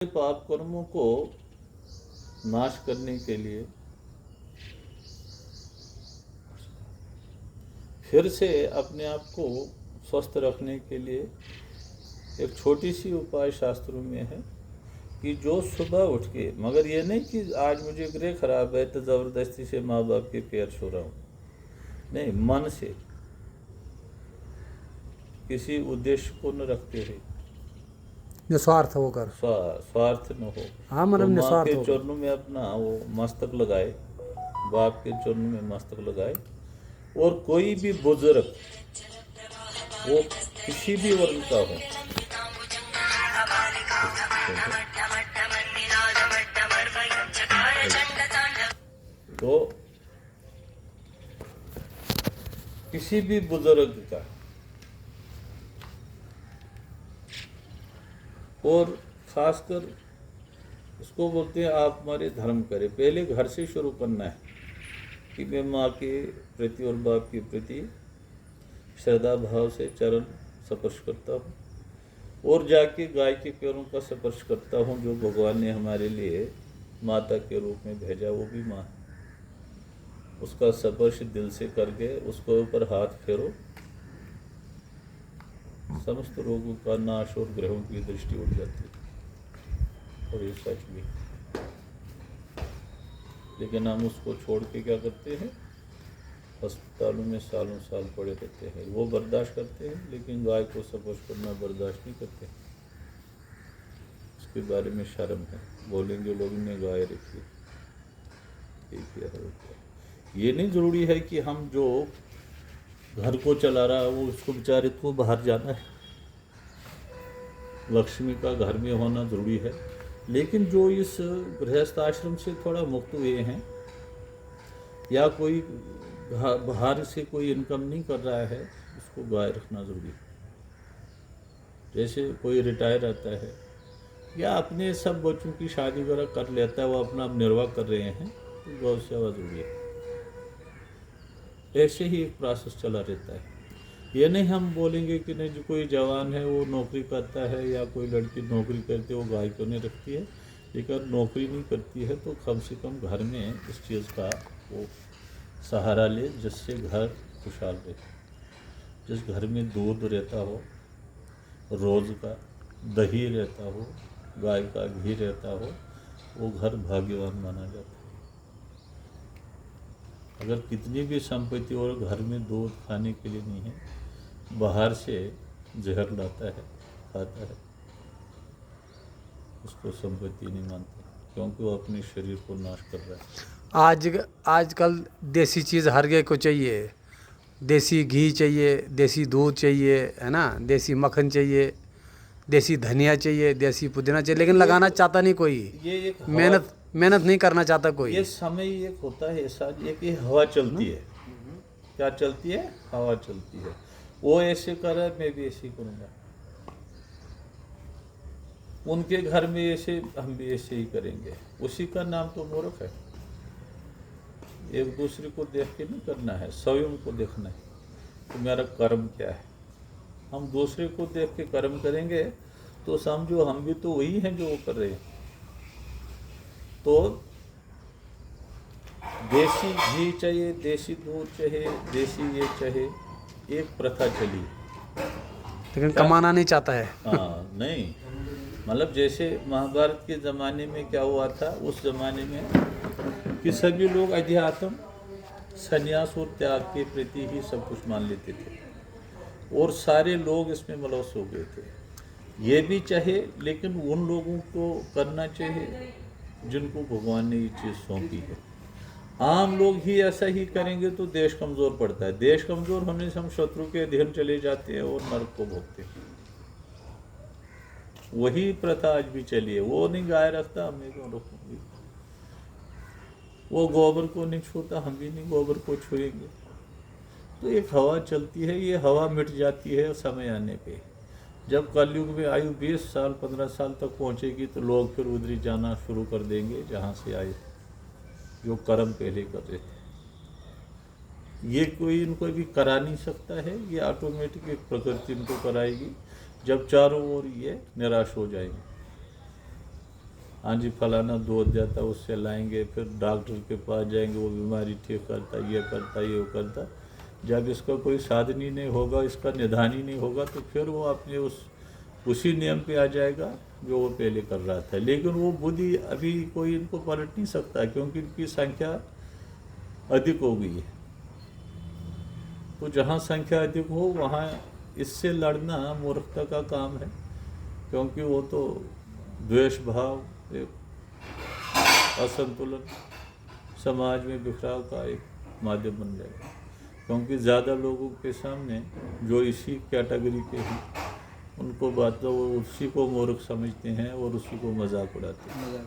पाप कर्मों को नाश करने के लिए फिर से अपने आप को स्वस्थ रखने के लिए एक छोटी सी उपाय शास्त्रों में है कि जो सुबह उठ के, मगर ये नहीं कि आज मुझे ग्रह खराब है तो ज़बरदस्ती से माँ बाप के पैर छू रहा हूँ, नहीं, मन से किसी उद्देश्य को न रखते हुए, निस्वार्थ होकर, स्वार्थ न हो। हाँ, तो मतलब माँ निस्वार्थ के होकर चरणों में अपना वो मस्तक लगाए, बाप के चरणों में मस्तक लगाए, और कोई भी बुजुर्ग वो किसी भी वर्ग का हो, तो किसी भी बुजुर्ग का, और खासकर इसको बोलते हैं आप हमारे धर्म करें। पहले घर से शुरू करना है कि मैं माँ के प्रति और बाप के प्रति श्रद्धा भाव से चरण स्पर्श करता हूँ, और जाके गाय के पैरों का स्पर्श करता हूँ जो भगवान ने हमारे लिए माता के रूप में भेजा, वो भी माँ है। उसका स्पर्श दिल से करके उसके ऊपर हाथ फेरो, समस्त रोगों का नाश और ग्रहों की दृष्टि उठ जाती है, और ये सच भी। लेकिन हम उसको छोड़ के क्या करते हैं, अस्पतालों में सालों साल पड़े रहते हैं। वो बर्दाश्त करते हैं, लेकिन गाय को स्पर्श करना बर्दाश्त नहीं करते। उसके बारे में शर्म है, बोलेंगे लोग ने गाय रखी, ये नहीं जरूरी है कि हम जो घर को चला रहा है वो उसको बेचारे को बाहर जाना है, लक्ष्मी का घर में होना जरूरी है। लेकिन जो इस गृहस्थ आश्रम से थोड़ा मुक्त हुए हैं, या कोई बाहर से कोई इनकम नहीं कर रहा है, उसको गाय रखना जरूरी है। जैसे कोई रिटायर रहता है या अपने सब बच्चों की शादी वगैरह कर लेता है, वो अपना निर्वाह कर रहे हैं, तो गौ सेवा जरूरी है। ऐसे ही एक प्रोसेस चला रहता है। ये नहीं हम बोलेंगे कि नहीं, जो कोई जवान है वो नौकरी करता है या कोई लड़की नौकरी करती है वो गाय क्यों नहीं रखती है। लेकिन नौकरी नहीं करती है तो कम से कम घर में इस चीज़ का वो सहारा ले, जिससे घर खुशहाल रहे। जिस घर में दूध रहता हो, रोज़ का दही रहता हो, गाय का घी रहता हो, वो घर भाग्यवान माना जाता है। अगर कितनी भी संपत्ति और घर में दूध खाने के लिए नहीं है, बाहर से जहर लाता है, खाता है, उसको संपत्ति नहीं मानते, क्योंकि वो अपने शरीर को नाश कर रहा है। आजकल देसी चीज़ हर एक को चाहिए। देसी घी चाहिए, देसी दूध चाहिए, है ना, देसी मक्खन चाहिए, देसी धनिया चाहिए, देसी पुदीना चाहिए, लेकिन लगाना चाहता नहीं कोई। ये एक मेहनत नहीं करना चाहता कोई। ये समय एक होता है ऐसा, एक ये हवा चलती है। क्या चलती है? हवा चलती है। वो ऐसे कर रहा है, मैं भी ऐसे ही करूँगा। उनके घर में ऐसे, हम भी ऐसे ही करेंगे। उसी का नाम तो मूर्ख है। एक दूसरे को देख के नहीं करना है, स्वयं को देखना है तो मेरा कर्म क्या है। हम दूसरे को देख के कर्म करेंगे तो समझो हम भी तो वही हैं जो वो कर रहे हैं। तो देसी घी चाहिए, देसी दूध चाहिए, देसी ये चाहिए, एक प्रथा चली। लेकिन कमाना नहीं चाहता है। हाँ, नहीं, मतलब जैसे महाभारत के ज़माने में क्या हुआ था, उस ज़माने में कि सभी लोग अध्यात्म, संन्यास और त्याग के प्रति ही सब कुछ मान लेते थे, और सारे लोग इसमें मलौस हो गए थे। ये भी चाहे, लेकिन उन लोगों को करना चाहिए जिनको भगवान ने ये चीज़ सौंपी है। आम लोग ही ऐसा ही करेंगे तो देश कमज़ोर पड़ता है। देश कमज़ोर होने से हम शत्रु के अधीन चले जाते हैं और नरक को भोगते हैं। वही प्रथा आज भी चली है। वो नहीं गाय रखता, मैं क्यों रखूँगी। वो गोबर को नहीं छूता, हम भी नहीं गोबर को छुएंगे। तो एक हवा चलती है, ये हवा मिट जाती है समय आने पे। जब कलयुग में आयु 20 साल 15 साल तक पहुँचेगी तो लोग फिर उधर ही जाना शुरू कर देंगे जहाँ से आए थे, जो कर्म पहले कर रहे थे। ये कोई इनको भी करा नहीं सकता है, ये ऑटोमेटिक एक प्रकृति इनको कराएगी जब चारों ओर ये निराश हो जाएंगे। हाँ जी फलाना दूध जाता उससे लाएंगे, फिर डॉक्टर के पास जाएंगे, वो बीमारी ठीक करता, ये करता, ये वो करता। जब इसका कोई साधन ही नहीं होगा, इसका निदान ही नहीं होगा, तो फिर वो अपने उसी नियम पे आ जाएगा जो वो पहले कर रहा था। लेकिन वो बुद्धि अभी कोई इनको पलट नहीं सकता, क्योंकि इनकी संख्या अधिक हो गई है। तो जहाँ संख्या अधिक हो वहाँ इससे लड़ना मूर्खता का काम है, क्योंकि वो तो द्वेष भाव, एक असंतुलन समाज में बिखराव का एक माध्यम बन जाएगा। क्योंकि ज़्यादा लोगों के सामने जो इसी कैटेगरी के हैं उनको बात वो उसी को मूर्ख समझते हैं और उसी को मजाक उड़ाते हैं।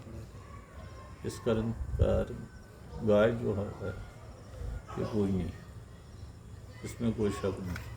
इस कारण गाय जो है ये कोई नहीं, इसमें कोई शक नहीं।